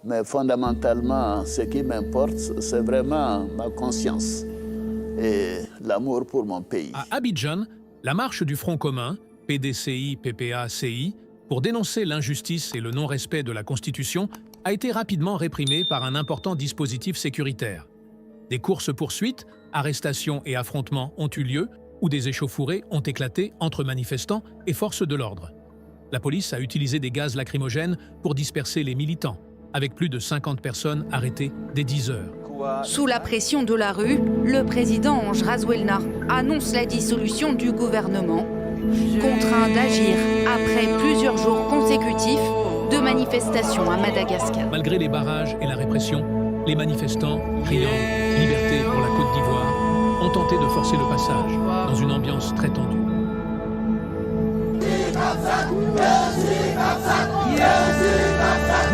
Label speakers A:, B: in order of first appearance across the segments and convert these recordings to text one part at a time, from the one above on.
A: Mais fondamentalement, ce qui m'importe, c'est vraiment ma conscience et l'amour pour mon pays.
B: À Abidjan, la marche du Front commun, PDCI, PPA, CI, pour dénoncer l'injustice et le non-respect de la Constitution, a été rapidement réprimée par un important dispositif sécuritaire. Des courses-poursuites, arrestations et affrontements ont eu lieu, où des échauffourées ont éclaté entre manifestants et forces de l'ordre. La police a utilisé des gaz lacrymogènes pour disperser les militants, avec plus de 50 personnes arrêtées dès 10 heures.
C: Sous la pression de la rue, le président Ange Rasuelna annonce la dissolution du gouvernement, contraint d'agir après plusieurs jours consécutifs de manifestations à Madagascar.
B: Malgré les barrages et la répression, les manifestants, criant « Liberté pour la Côte d'Ivoire », ont tenté de forcer le passage dans une ambiance très tendue.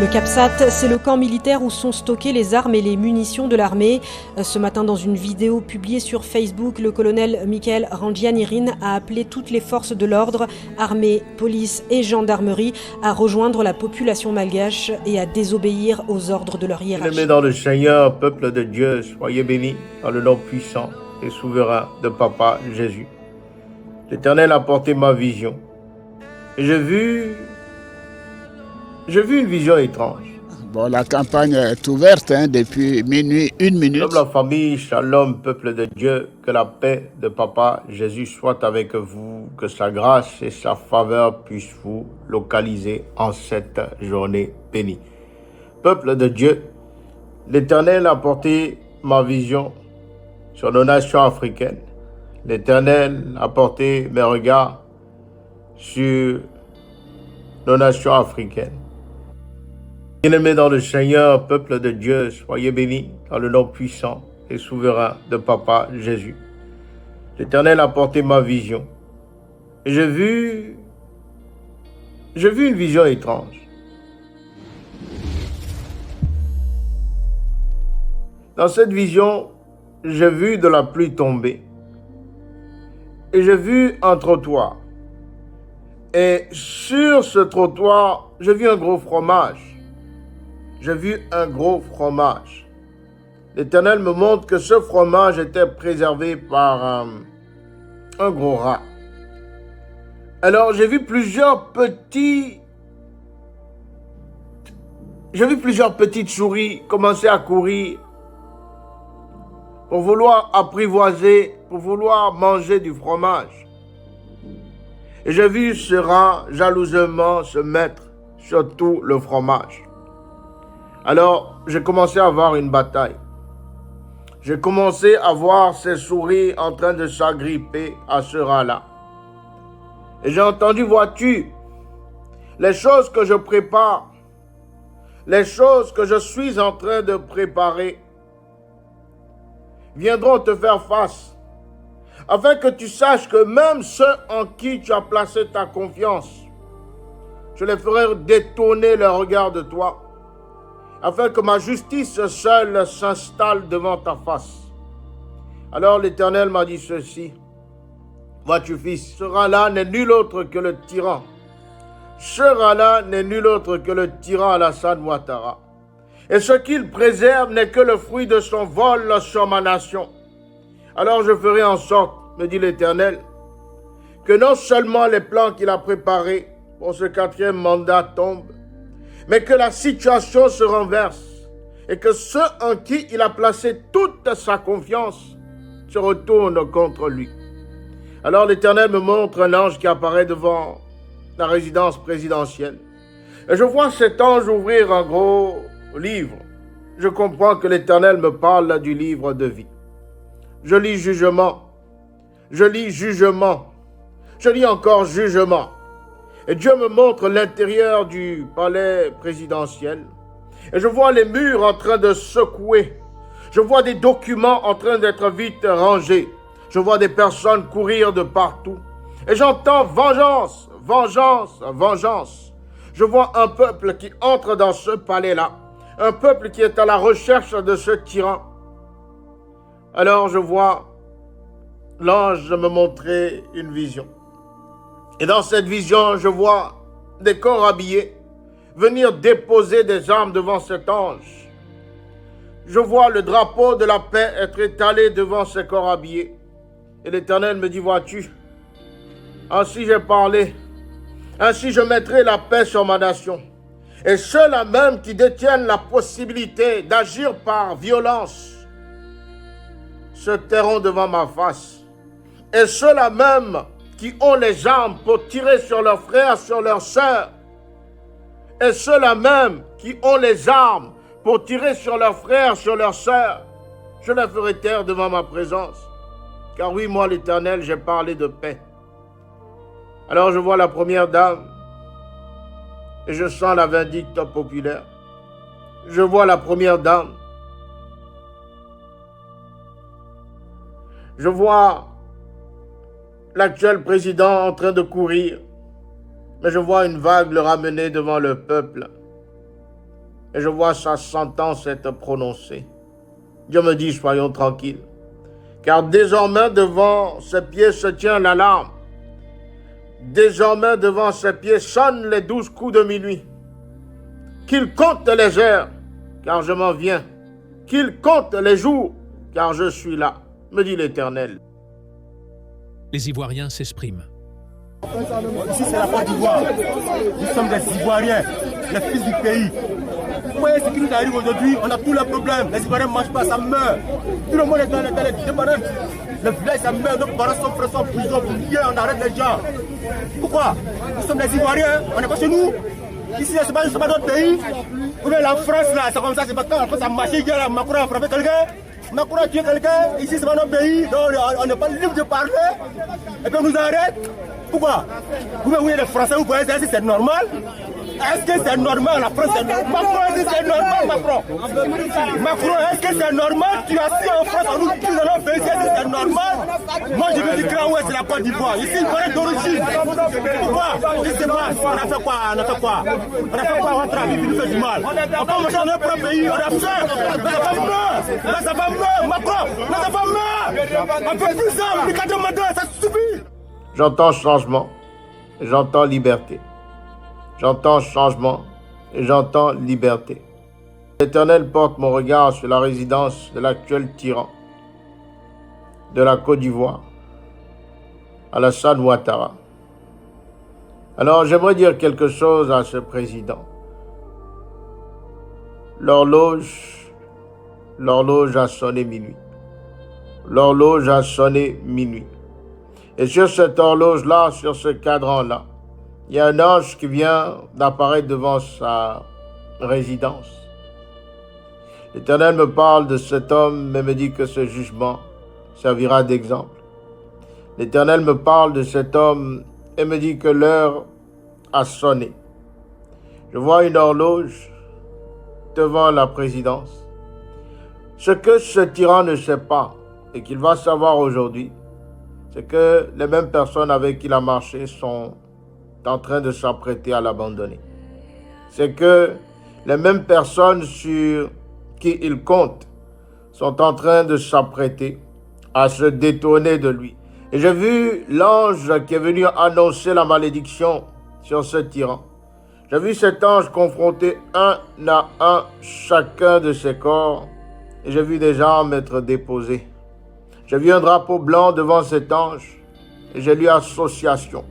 D: Le CAPSAT, c'est le camp militaire où sont stockées les armes et les munitions de l'armée. Ce matin, dans une vidéo publiée sur Facebook, le colonel Michael Randjianirin a appelé toutes les forces de l'ordre, armée, police et gendarmerie, à rejoindre la population malgache et à désobéir aux ordres de leur hiérarchie.
E: Bien-aimés dans le Seigneur, peuple de Dieu, soyez bénis dans le nom puissant et souverain de Papa Jésus. L'Éternel a porté ma vision. Et j'ai vu une vision étrange.
A: Bon, la campagne est ouverte depuis minuit, 1 minute.
E: Comme la famille, shalom, peuple de Dieu, que la paix de Papa Jésus soit avec vous, que sa grâce et sa faveur puissent vous localiser en cette journée bénie. Peuple de Dieu, l'Éternel a porté ma vision sur nos nations africaines. L'Éternel a porté mes regards sur nos nations africaines. Bien-aimés dans le Seigneur, peuple de Dieu, soyez bénis dans le nom puissant et souverain de Papa Jésus. L'Éternel a porté ma vision. Et j'ai vu une vision étrange. Dans cette vision, j'ai vu de la pluie tomber. Et j'ai vu un trottoir. Et sur ce trottoir, j'ai vu un gros fromage. J'ai vu un gros fromage. L'Éternel me montre que ce fromage était préservé par un gros rat. Alors j'ai vu plusieurs petites souris commencer à courir pour vouloir apprivoiser, pour vouloir manger du fromage. Et j'ai vu ce rat jalousement se mettre sur tout le fromage. Alors, j'ai commencé à avoir une bataille. J'ai commencé à voir ces souris en train de s'agripper à ce rat-là. Et j'ai entendu, vois-tu, les choses que je prépare, les choses que je suis en train de préparer, viendront te faire face. Afin que tu saches que même ceux en qui tu as placé ta confiance, je les ferai détourner leur regard de toi, afin que ma justice seule s'installe devant ta face. Alors l'Éternel m'a dit ceci: vois-tu, fils, ce rat-là n'est nul autre que le tyran. Ce rat-là n'est nul autre que le tyran Alassane Ouattara. Et ce qu'il préserve n'est que le fruit de son vol sur ma nation. Alors je ferai en sorte, me dit l'Éternel, que non seulement les plans qu'il a préparés pour ce 4e mandat tombent, mais que la situation se renverse et que ceux en qui il a placé toute sa confiance se retournent contre lui. Alors l'Éternel me montre un ange qui apparaît devant la résidence présidentielle. Et je vois cet ange ouvrir un gros livre. Je comprends que l'Éternel me parle du livre de vie. Je lis jugement, je lis jugement, je lis encore jugement. Et Dieu me montre l'intérieur du palais présidentiel. Et je vois les murs en train de secouer. Je vois des documents en train d'être vite rangés. Je vois des personnes courir de partout. Et j'entends vengeance, vengeance, vengeance. Je vois un peuple qui entre dans ce palais-là. Un peuple qui est à la recherche de ce tyran. Alors je vois l'ange me montrer une vision. Et dans cette vision, je vois des corps habillés, venir déposer des armes devant cet ange. Je vois le drapeau de la paix être étalé devant ces corps habillés. Et l'Éternel me dit, vois-tu, ainsi j'ai parlé, ainsi je mettrai la paix sur ma nation. Et ceux-là même qui détiennent la possibilité d'agir par violence se tairont devant ma face. Et ceux-là même qui ont les armes pour tirer sur leurs frères, sur leurs sœurs, et ceux-là même qui ont les armes pour tirer sur leurs frères, sur leurs sœurs, je les ferai taire devant ma présence. Car oui, moi l'Éternel, j'ai parlé de paix. Alors je vois la première dame et je sens la vindicte populaire. Je vois la première dame. Je vois l'actuel président en train de courir, mais je vois une vague le ramener devant le peuple. Et je vois sa sentence être prononcée. Dieu me dit, soyons tranquilles. Car désormais devant ses pieds se tient l'alarme. Désormais devant ses pieds sonnent les 12 coups de minuit. Qu'il compte les heures, car je m'en viens. Qu'il compte les jours, car je suis là, me dit l'Éternel.
B: Les Ivoiriens s'expriment.
F: Ici, c'est la Côte d'Ivoire. Nous sommes des Ivoiriens, les fils du pays. Vous voyez ce qui nous arrive aujourd'hui, on a tous les problèmes. Les Ivoiriens ne mangent pas, ça meurt. Tout le monde est dans les débarras. Le village, ça meurt. Nos parents sont frères, sont en prison. On arrête les gens. Pourquoi? Nous sommes des Ivoiriens, on n'est pas chez nous. Ici, ce n'est pas notre pays. Ou bien la France, là, c'est comme ça, c'est pas quand la France a marché, il y a la Macron a frappé quelqu'un. Macron a tué quelqu'un. Ici, c'est pas notre pays. Donc, on n'est pas libre de parler. Et puis, on nous arrête. Pourquoi? Vous voyez les Français, vous voyez, c'est normal? Est-ce que c'est normal la France? Macron, est-ce que c'est normal, Macron? Macron, est-ce que c'est normal? Tu as assis en France, on nous tue dans notre pays, est-ce que c'est normal? Moi, je veux dire que ouais, c'est la Côte d'Ivoire. Ici, il paraît d'origine. Pourquoi? Je sais pas. On a fait quoi? On a fait quoi? On a fait quoi? On a travaillé, puis nous fait du mal. On peut marcher dans notre propre pays, on a fait. Là, ça va meurt. Macron, là, ça va meurt. On peut plus ça, on est 4 mandats, ça suffit.
E: J'entends changement, j'entends liberté. J'entends changement et j'entends liberté. L'Éternel porte mon regard sur la résidence de l'actuel tyran de la Côte d'Ivoire, Alassane Ouattara. Alors j'aimerais dire quelque chose à ce président. L'horloge a sonné minuit. L'horloge a sonné minuit. Et sur cette horloge-là, sur ce cadran-là, il y a un ange qui vient d'apparaître devant sa résidence. L'Éternel me parle de cet homme et me dit que ce jugement servira d'exemple. L'Éternel me parle de cet homme et me dit que l'heure a sonné. Je vois une horloge devant la présidence. Ce que ce tyran ne sait pas et qu'il va savoir aujourd'hui, c'est que les mêmes personnes avec qui il a marché sont en train de s'apprêter à l'abandonner. C'est que les mêmes personnes sur qui il compte sont en train de s'apprêter à se détourner de lui. Et j'ai vu l'ange qui est venu annoncer la malédiction sur ce tyran. J'ai vu cet ange confronter un à un chacun de ses corps et j'ai vu des armes être déposées. J'ai vu un drapeau blanc devant cet ange et j'ai lu association.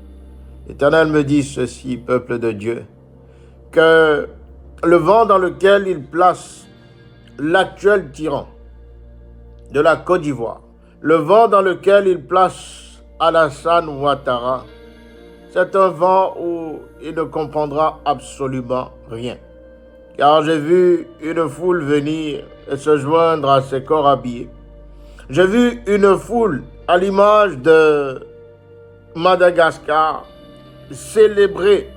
E: L'Éternel me dit ceci, peuple de Dieu, que le vent dans lequel il place l'actuel tyran de la Côte d'Ivoire, le vent dans lequel il place Alassane Ouattara, c'est un vent où il ne comprendra absolument rien. Car j'ai vu une foule venir et se joindre à ses corps habillés. J'ai vu une foule à l'image de Madagascar célébrer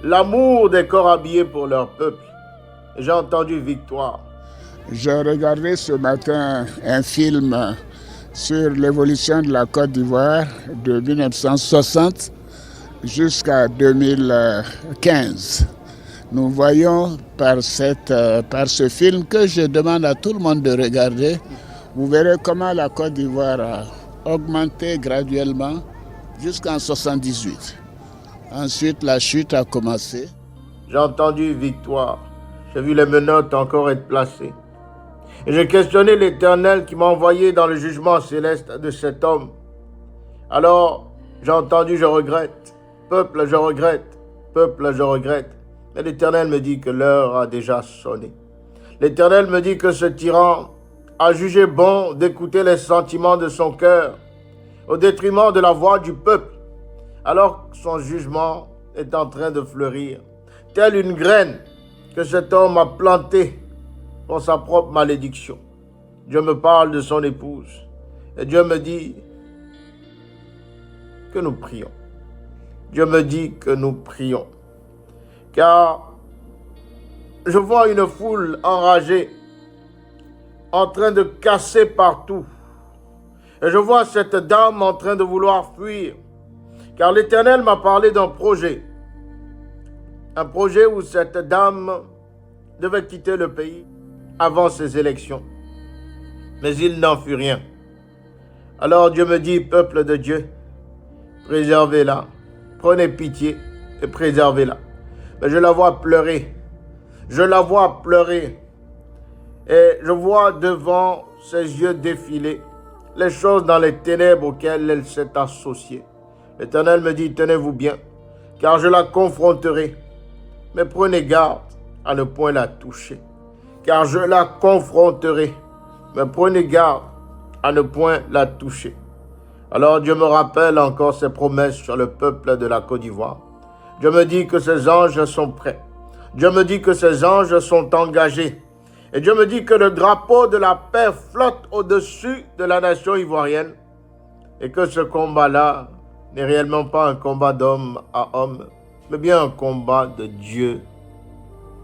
E: l'amour des corps habillés pour leur peuple. J'ai entendu victoire.
G: J'ai regardé ce matin un film sur l'évolution de la Côte d'Ivoire de 1960 jusqu'à 2015. Nous voyons par ce film que je demande à tout le monde de regarder. Vous verrez comment la Côte d'Ivoire a augmenté graduellement jusqu'en 1978. Ensuite, la chute a commencé.
E: J'ai entendu victoire. J'ai vu les menottes encore être placées. Et j'ai questionné l'Éternel qui m'a envoyé dans le jugement céleste de cet homme. Alors, j'ai entendu, je regrette. Peuple, je regrette. Peuple, je regrette. Mais l'Éternel me dit que l'heure a déjà sonné. L'Éternel me dit que ce tyran a jugé bon d'écouter les sentiments de son cœur au détriment de la voix du peuple, alors que son jugement est en train de fleurir, telle une graine que cet homme a plantée pour sa propre malédiction. Dieu me parle de son épouse et Dieu me dit que nous prions. Dieu me dit que nous prions. Car je vois une foule enragée en train de casser partout. Et je vois cette dame en train de vouloir fuir. Car l'Éternel m'a parlé d'un projet. Un projet où cette dame devait quitter le pays avant ces élections. Mais il n'en fut rien. Alors Dieu me dit, peuple de Dieu, préservez-la. Prenez pitié et préservez-la. Mais je la vois pleurer. Je la vois pleurer. Et je vois devant ses yeux défiler les choses dans les ténèbres auxquelles elle s'est associée. L'Éternel me dit, tenez-vous bien, car je la confronterai. Mais prenez garde à ne point la toucher, car je la confronterai. Mais prenez garde à ne point la toucher. Alors Dieu me rappelle encore ses promesses sur le peuple de la Côte d'Ivoire. Dieu me dit que ses anges sont prêts. Dieu me dit que ses anges sont engagés. Et Dieu me dit que le drapeau de la paix flotte au-dessus de la nation ivoirienne et que ce combat-là n'est réellement pas un combat d'homme à homme, mais bien un combat de Dieu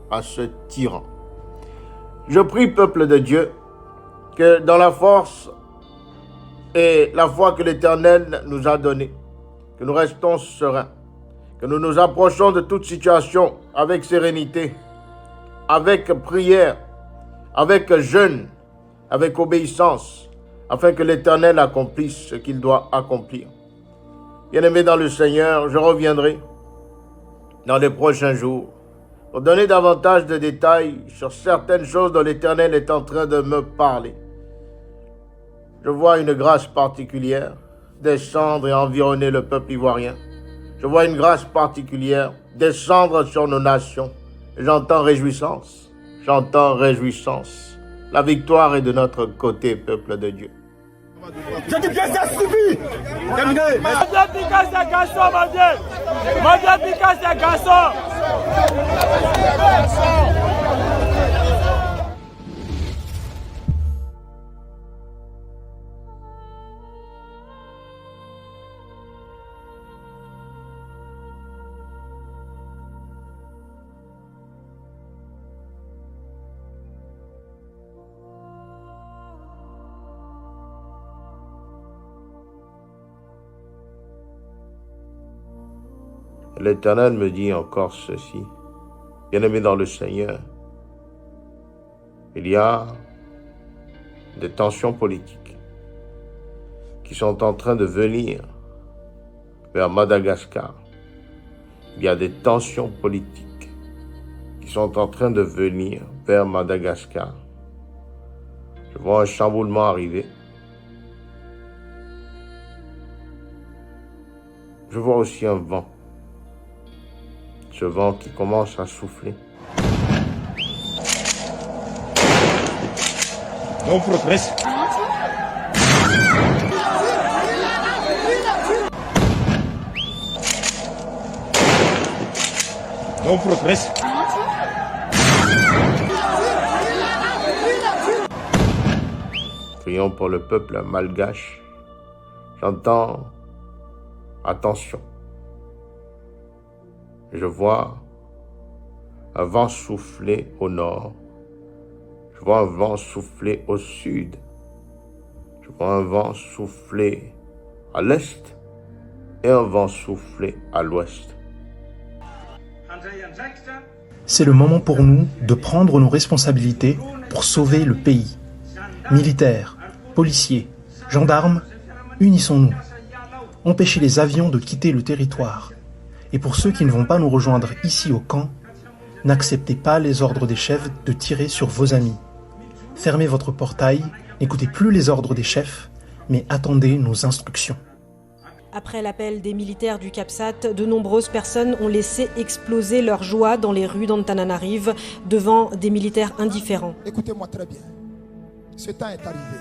E: à ce tyran. Je prie, peuple de Dieu, que dans la force et la foi que l'Éternel nous a donnée, que nous restons sereins, que nous nous approchons de toute situation avec sérénité, avec prière, avec jeûne, avec obéissance, afin que l'Éternel accomplisse ce qu'il doit accomplir. Bien-aimés dans le Seigneur, je reviendrai dans les prochains jours pour donner davantage de détails sur certaines choses dont l'Éternel est en train de me parler. Je vois une grâce particulière descendre et environner le peuple ivoirien. Je vois une grâce particulière descendre sur nos nations. Et j'entends réjouissance. J'entends réjouissance. La victoire est de notre côté, peuple de Dieu.
F: Je dis que ça suffit. Terminé.
E: L'Éternel me dit encore ceci. Bien-aimé dans le Seigneur, il y a des tensions politiques qui sont en train de venir vers Madagascar. Il y a des tensions politiques qui sont en train de venir vers Madagascar. Je vois un chamboulement arriver. Je vois aussi un vent. Ce vent qui commence à souffler.
F: On progresse. On progresse.
E: Prions pour le peuple malgache. J'entends attention. Je vois un vent souffler au nord. Je vois un vent souffler au sud. Je vois un vent souffler à l'est et un vent souffler à l'ouest.
H: C'est le moment pour nous de prendre nos responsabilités pour sauver le pays. Militaires, policiers, gendarmes, unissons-nous. Empêchez les avions de quitter le territoire. Et pour ceux qui ne vont pas nous rejoindre ici au camp, N'acceptez pas les ordres des chefs de tirer sur vos amis. Fermez votre portail, n'écoutez plus les ordres des chefs, mais attendez nos instructions.
D: Après l'appel des militaires du CAPSAT, de nombreuses personnes ont laissé exploser leur joie dans les rues d'Antananarive devant des militaires indifférents.
I: Écoutez-moi très bien. Ce temps est arrivé.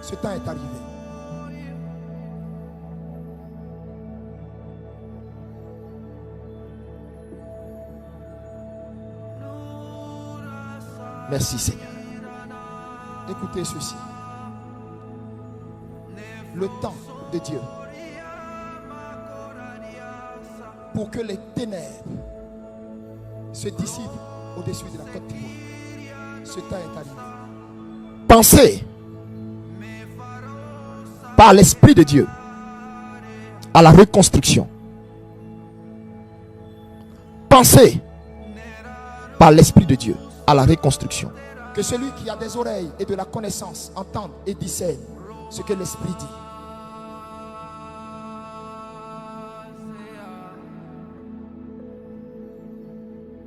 I: Ce temps est arrivé. Merci Seigneur. Écoutez ceci. Le temps de Dieu pour que les ténèbres se dissipent au-dessus de la Côte d'Ivoire. Ce temps est arrivé. Pensez par l'Esprit de Dieu à la reconstruction. Pensez par l'Esprit de Dieu à la reconstruction. Que celui qui a des oreilles et de la connaissance entende et discerne ce que l'Esprit dit.